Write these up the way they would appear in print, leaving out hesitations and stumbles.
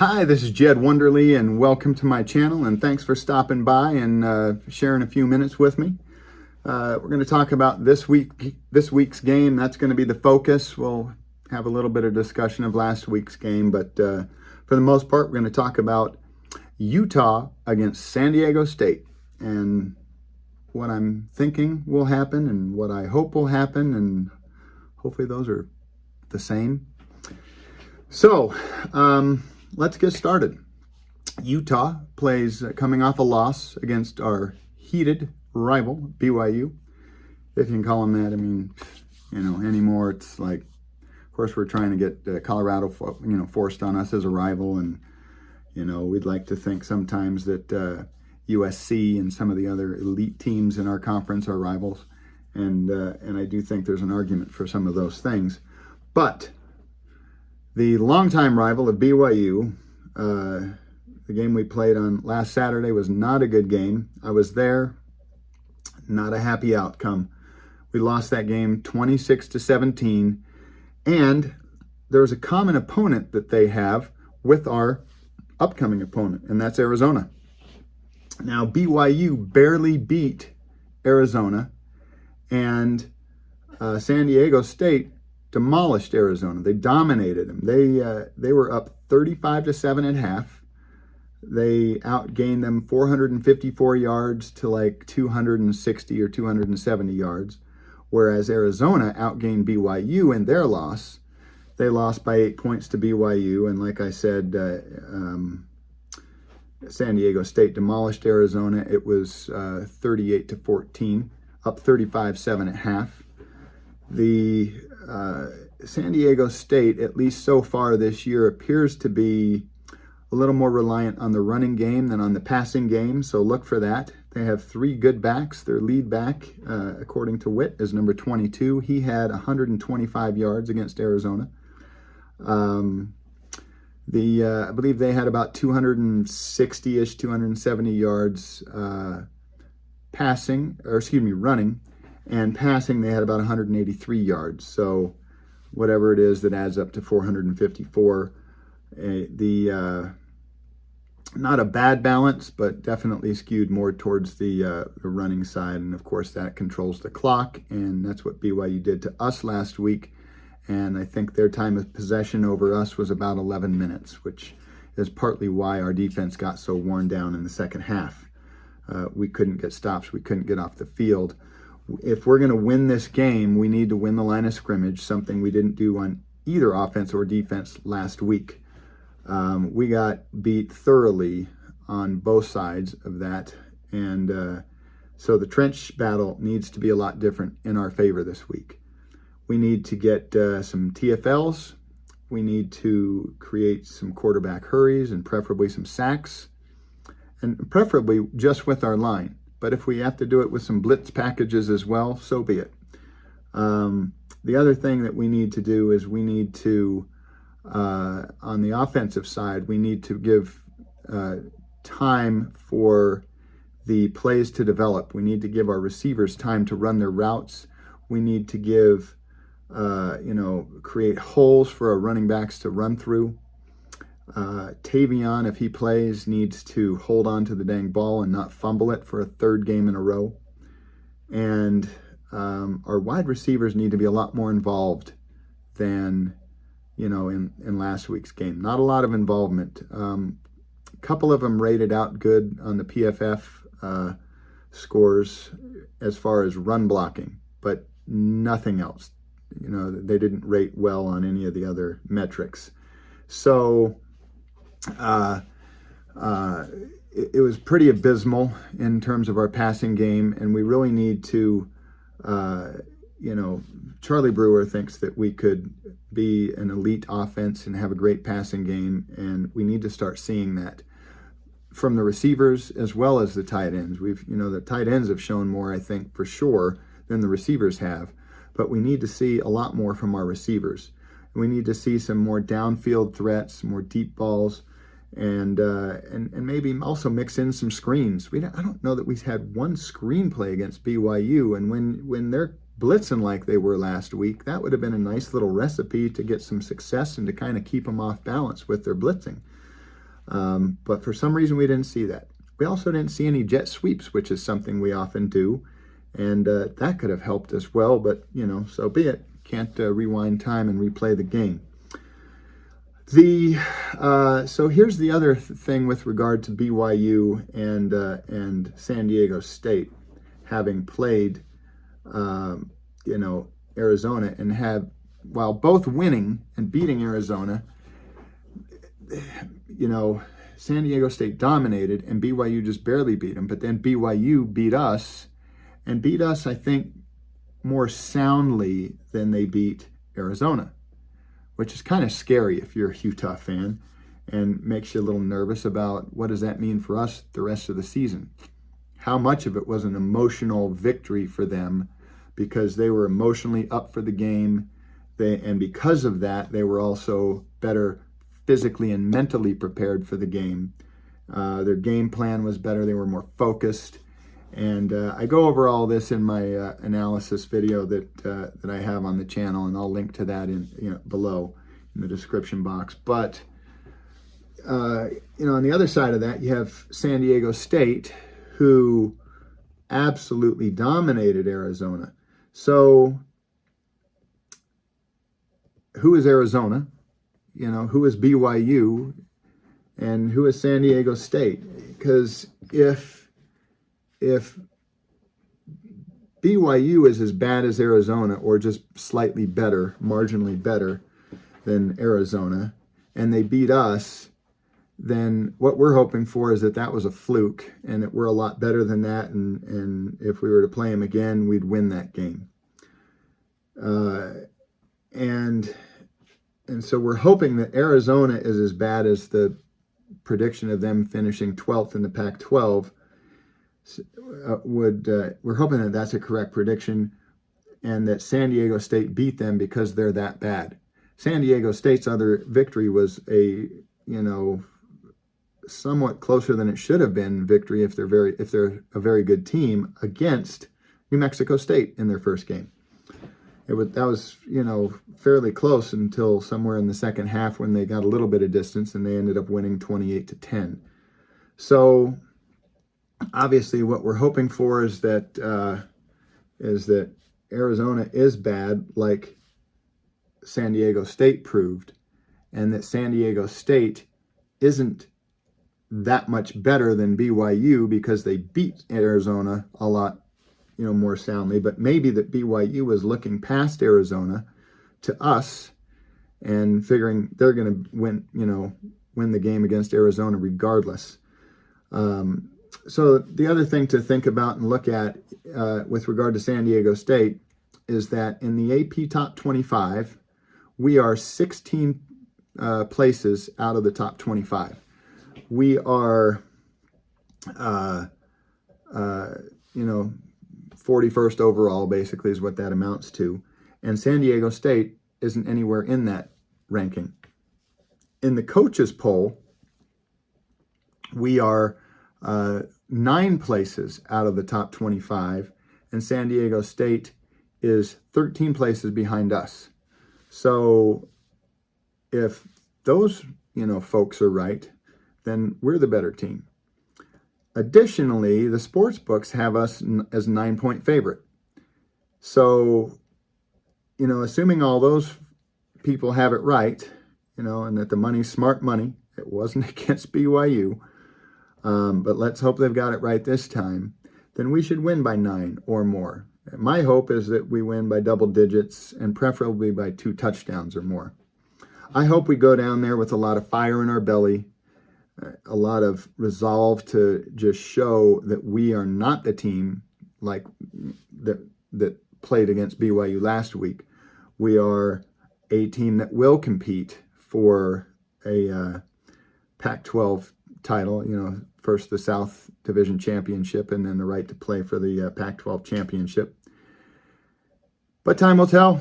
Hi, this is Jed Wonderly, and welcome to my channel, and thanks for stopping by and sharing a few minutes with me. We're going to talk about this week's game. That's going to be the focus. We'll have a little bit of discussion of last week's game, but for the most part, we're going to talk about Utah against San Diego State and what I'm thinking will happen and what I hope will happen, and hopefully those are the same. So, let's get started. Utah plays coming off a loss against our heated rival, BYU. If you can call them that. I mean, anymore it's like, of course, we're trying to get Colorado, forced on us as a rival. And, we'd like to think sometimes that USC and some of the other elite teams in our conference are rivals. And I do think there's an argument for some of those things. But the longtime rival of BYU, the game we played on last Saturday was not a good game. I was there, not a happy outcome. We lost that game 26-17, and there's a common opponent that they have with our upcoming opponent, and that's Arizona. Now, BYU barely beat Arizona, and San Diego State demolished Arizona. They dominated them. They were up 35-7 at half. They outgained them 454 yards to like 260 or 270 yards, whereas Arizona outgained BYU in their loss. They lost by 8 points to BYU, and like I said, San Diego State demolished Arizona. It was 38-14, up 35-7 at half. The San Diego State, at least so far this year, appears to be a little more reliant on the running game than on the passing game, so look for that. They have 3 good backs. Their lead back, according to Witt, is number 22. He had 125 yards against Arizona. I believe they had about 260-ish, 270 yards running. And passing, they had about 183 yards. So whatever it is, that adds up to 454. Not a bad balance, but definitely skewed more towards the running side. And of course, that controls the clock. And that's what BYU did to us last week. And I think their time of possession over us was about 11 minutes, which is partly why our defense got so worn down in the second half. We couldn't get stops. We couldn't get off the field. If we're going to win this game, we need to win the line of scrimmage, something we didn't do on either offense or defense last week. We got beat thoroughly on both sides of that, and so the trench battle needs to be a lot different in our favor this week. We need to get some TFLs. We need to create some quarterback hurries and preferably some sacks, and preferably just with our line. But if we have to do it with some blitz packages as well, so be it. The other thing that we need to do is we need to, on the offensive side, we need to give time for the plays to develop. We need to give our receivers time to run their routes. We need to give, create holes for our running backs to run through. Tavion, if he plays, needs to hold on to the dang ball and not fumble it for a 3rd game in a row. And our wide receivers need to be a lot more involved than, in last week's game. Not a lot of involvement. A couple of them rated out good on the PFF scores as far as run blocking, but nothing else. They didn't rate well on any of the other metrics. So it was pretty abysmal in terms of our passing game, and we really need to, Charlie Brewer thinks that we could be an elite offense and have a great passing game, and we need to start seeing that from the receivers as well as the tight ends. The tight ends have shown more, I think, for sure, than the receivers have, but we need to see a lot more from our receivers. We need to see some more downfield threats, more deep balls, and maybe also mix in some screens. I don't know that we've had one screenplay against BYU, and when they're blitzing like they were last week, that would have been a nice little recipe to get some success and to kind of keep them off balance with their blitzing. But for some reason, we didn't see that. We also didn't see any jet sweeps, which is something we often do. And that could have helped as well, but, so be it. Can't rewind time and replay the game. So here's the other thing with regard to BYU and San Diego State, having played, Arizona, and while both winning and beating Arizona, San Diego State dominated and BYU just barely beat them. But then BYU beat us, I think, more soundly than they beat Arizona, which is kind of scary if you're a Utah fan and makes you a little nervous about what does that mean for us the rest of the season. How much of it was an emotional victory for them because they were emotionally up for the game, and because of that, they were also better physically and mentally prepared for the game. Their game plan was better. They were more focused. And I go over all this in my analysis video that I have on the channel, and I'll link to that below in the description box. But on the other side of that, you have San Diego State, who absolutely dominated Arizona. So who is Arizona? Who is BYU? And who is San Diego State? Because if BYU is as bad as Arizona, or just slightly better, marginally better than Arizona, and they beat us, then what we're hoping for is that was a fluke, and that we're a lot better than that, and if we were to play them again, we'd win that game. And so we're hoping that Arizona is as bad as the prediction of them finishing 12th in the Pac-12 we're hoping that that's a correct prediction, and that San Diego State beat them because they're that bad. San Diego State's other victory was a somewhat closer than it should have been victory if they're a very good team against New Mexico State in their first game. That was fairly close until somewhere in the second half when they got a little bit of distance and they ended up winning 28-10. So obviously, what we're hoping for is that Arizona is bad, like San Diego State proved, and that San Diego State isn't that much better than BYU because they beat Arizona a lot, more soundly. But maybe that BYU is looking past Arizona to us and figuring they're going to win the game against Arizona regardless. So the other thing to think about and look at with regard to San Diego State is that in the AP Top 25, we are 16 places out of the top 25. We are, 41st overall, basically, is what that amounts to. And San Diego State isn't anywhere in that ranking. In the coaches poll, we are 9 places out of the top 25, and San Diego State is 13 places behind us. So if those, folks are right, then we're the better team. Additionally, the sports books have us as a 9-point favorite. So, assuming all those people have it right, and that the money's smart money, it wasn't against BYU, but let's hope they've got it right this time, then we should win by 9 or more. My hope is that we win by double digits and preferably by 2 touchdowns or more. I hope we go down there with a lot of fire in our belly, a lot of resolve to just show that we are not the team like that played against BYU last week. We are a team that will compete for a Pac-12 title, first the South Division Championship and then the right to play for the Pac-12 Championship. But time will tell,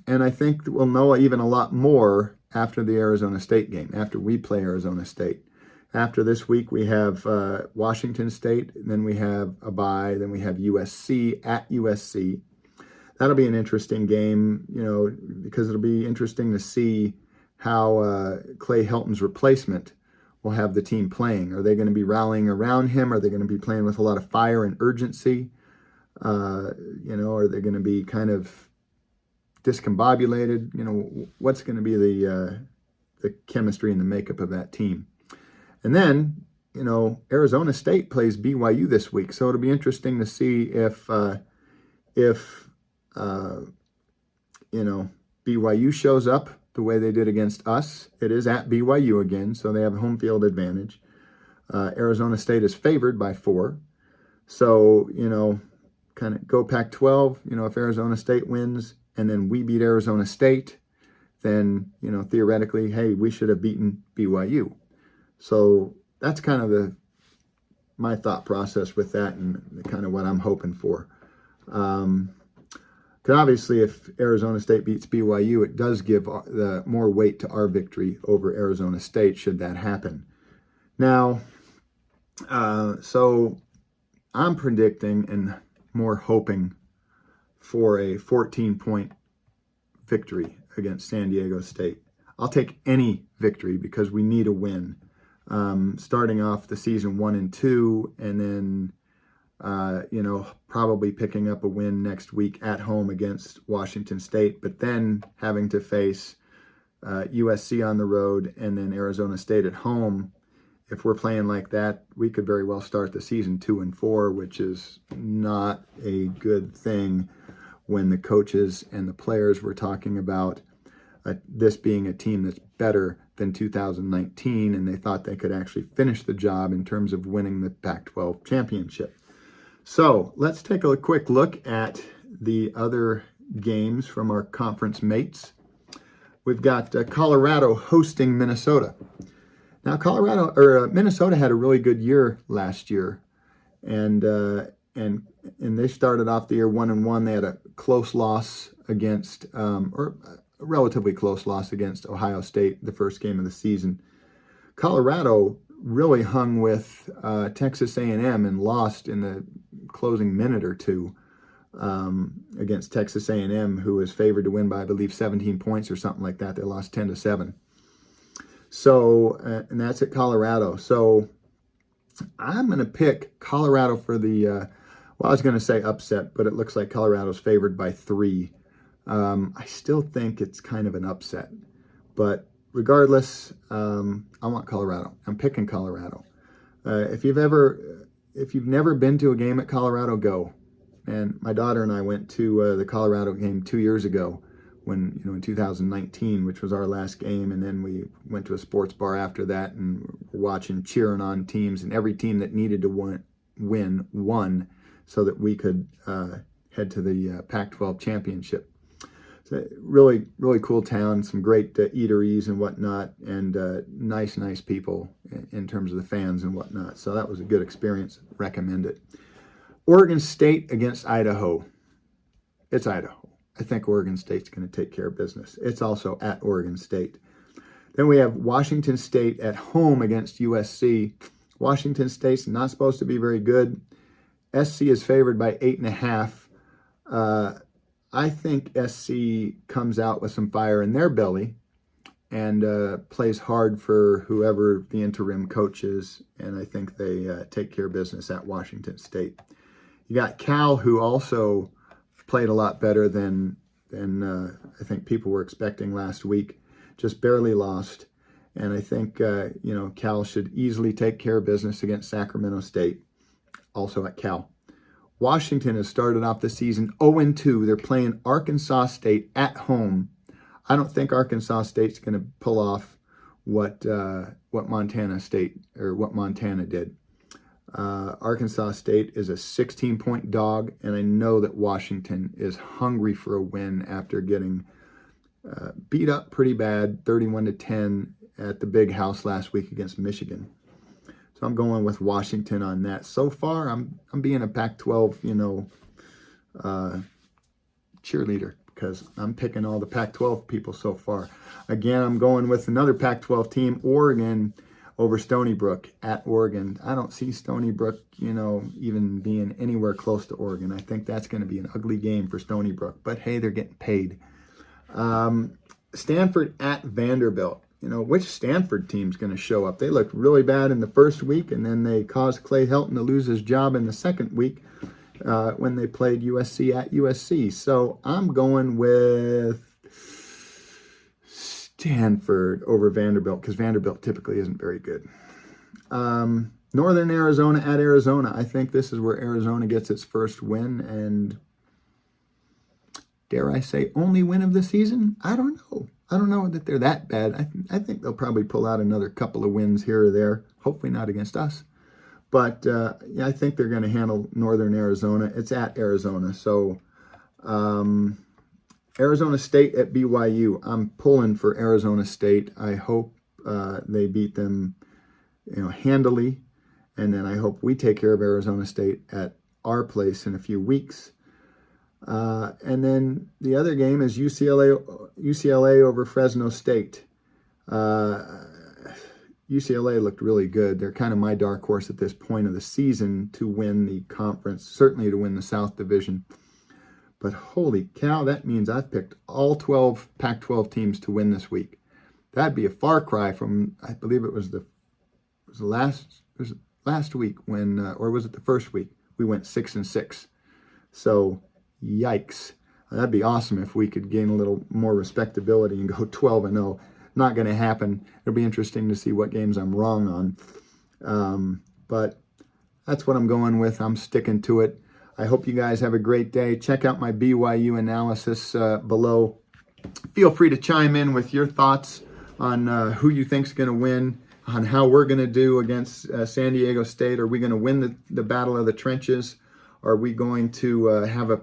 and I think we'll know even a lot more after the Arizona State game, after we play Arizona State. After this week, we have Washington State, then we have a bye, then we have USC at USC. That'll be an interesting game, because it'll be interesting to see how Clay Helton's replacement will have the team playing. Are they going to be rallying around him? Are they going to be playing with a lot of fire and urgency? Are they going to be kind of discombobulated? What's going to be the chemistry and the makeup of that team? And then, Arizona State plays BYU this week, so it'll be interesting to see if BYU shows up the way they did against us. It is at BYU again, so they have home field advantage. Arizona State is favored by 4. So, kind of go Pac-12. If Arizona State wins and then we beat Arizona State, then, theoretically, hey, we should have beaten BYU. So that's kind of my thought process with that and kind of what I'm hoping for. Because obviously, if Arizona State beats BYU, it does give the more weight to our victory over Arizona State should that happen. Now, so I'm predicting and more hoping for a 14-point victory against San Diego State. I'll take any victory because we need a win. Starting off the season 1-2, and then probably picking up a win next week at home against Washington State, but then having to face USC on the road and then Arizona State at home. If we're playing like that, we could very well start the season 2-4, which is not a good thing when the coaches and the players were talking about this being a team that's better than 2019, and they thought they could actually finish the job in terms of winning the Pac-12 championship. So let's take a quick look at the other games from our conference mates. We've got Colorado hosting Minnesota. Now, Minnesota had a really good year last year, and they started off the year 1-1. They had a close loss against, or a relatively close loss against Ohio State, the first game of the season. Colorado really hung with Texas A&M and lost in the closing minute or two against Texas A&M, who was favored to win by, I believe, 17 points or something like that. They lost 10-7. So, and that's at Colorado. So I'm going to pick Colorado for I was going to say upset, but it looks like Colorado's favored by 3. I still think it's kind of an upset, but regardless, I want Colorado. I'm picking Colorado. If you've never been to a game at Colorado, go. And my daughter and I went to the Colorado game 2 years ago, when in 2019, which was our last game, and then we went to a sports bar after that and were watching, cheering on teams, and every team that needed to win won, so that we could head to the Pac-12 championship. Really, really cool town, some great eateries and whatnot, and nice people in terms of the fans and whatnot. So that was a good experience. Recommend it. Oregon State against Idaho. It's Idaho. I think Oregon State's going to take care of business. It's also at Oregon State. Then we have Washington State at home against USC. Washington State's not supposed to be very good. SC is favored by 8.5. I think SC comes out with some fire in their belly and plays hard for whoever the interim coach is, and I think they take care of business at Washington State. You got Cal, who also played a lot better than I think people were expecting last week, just barely lost, and I think Cal should easily take care of business against Sacramento State, also at Cal. Washington has started off the season 0-2. They're playing Arkansas State at home. I don't think Arkansas State's going to pull off what Montana did. Arkansas State is a 16-point dog, and I know that Washington is hungry for a win after getting beat up pretty bad, 31-10 at the Big House last week against Michigan. So I'm going with Washington on that. So far, I'm being a Pac-12, cheerleader, because I'm picking all the Pac-12 people so far. Again, I'm going with another Pac-12 team, Oregon, over Stony Brook at Oregon. I don't see Stony Brook, even being anywhere close to Oregon. I think that's going to be an ugly game for Stony Brook. But hey, they're getting paid. Stanford at Vanderbilt. which Stanford team's going to show up? They looked really bad in the first week, and then they caused Clay Helton to lose his job in the second week when they played USC at USC. So I'm going with Stanford over Vanderbilt, because Vanderbilt typically isn't very good. Northern Arizona at Arizona. I think this is where Arizona gets its first win, and dare I say, only win of the season? I don't know. I don't know that they're that bad. I think they'll probably pull out another couple of wins here or there. Hopefully not against us. But yeah, I think they're going to handle Northern Arizona. It's at Arizona. So Arizona State at BYU. I'm pulling for Arizona State. I hope they beat them, handily. And then I hope we take care of Arizona State at our place in a few weeks. And then the other game is UCLA over Fresno State. UCLA looked really good. They're kind of my dark horse at this point of the season to win the conference, certainly to win the South Division. But holy cow, that means I've picked all 12 Pac-12 teams to win this week. That'd be a far cry from, I believe it was last week when, or was it the first week? We went 6-6. So yikes. That'd be awesome if we could gain a little more respectability and go 12-0. Not going to happen. It'll be interesting to see what games I'm wrong on. But that's what I'm going with. I'm sticking to it. I hope you guys have a great day. Check out my BYU analysis below. Feel free to chime in with your thoughts on who you think's going to win, on how we're going to do against San Diego State. Are we going to win the battle of the trenches? Are we going to have a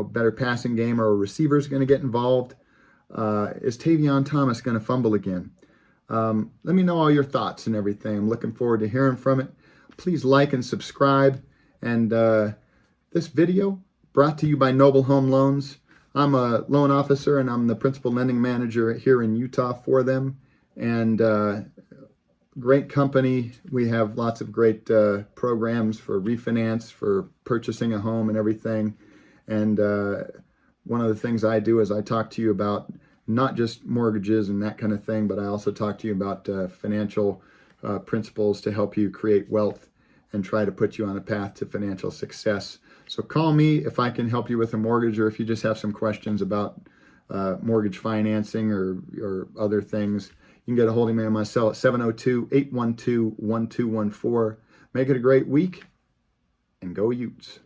better passing game? Are receivers going to get involved? Is Tavion Thomas going to fumble again? Let me know all your thoughts and everything. I'm looking forward to hearing from it. Please like and subscribe. And this video brought to you by Noble Home Loans. I'm a loan officer and I'm the principal lending manager here in Utah for them. And great company. We have lots of great programs for refinance, for purchasing a home and everything. And one of the things I do is I talk to you about not just mortgages and that kind of thing, but I also talk to you about financial principles to help you create wealth and try to put you on a path to financial success. So call me if I can help you with a mortgage, or if you just have some questions about mortgage financing or other things. You can get a hold of me on my cell at 702-812-1214. Make it a great week, and go Utes.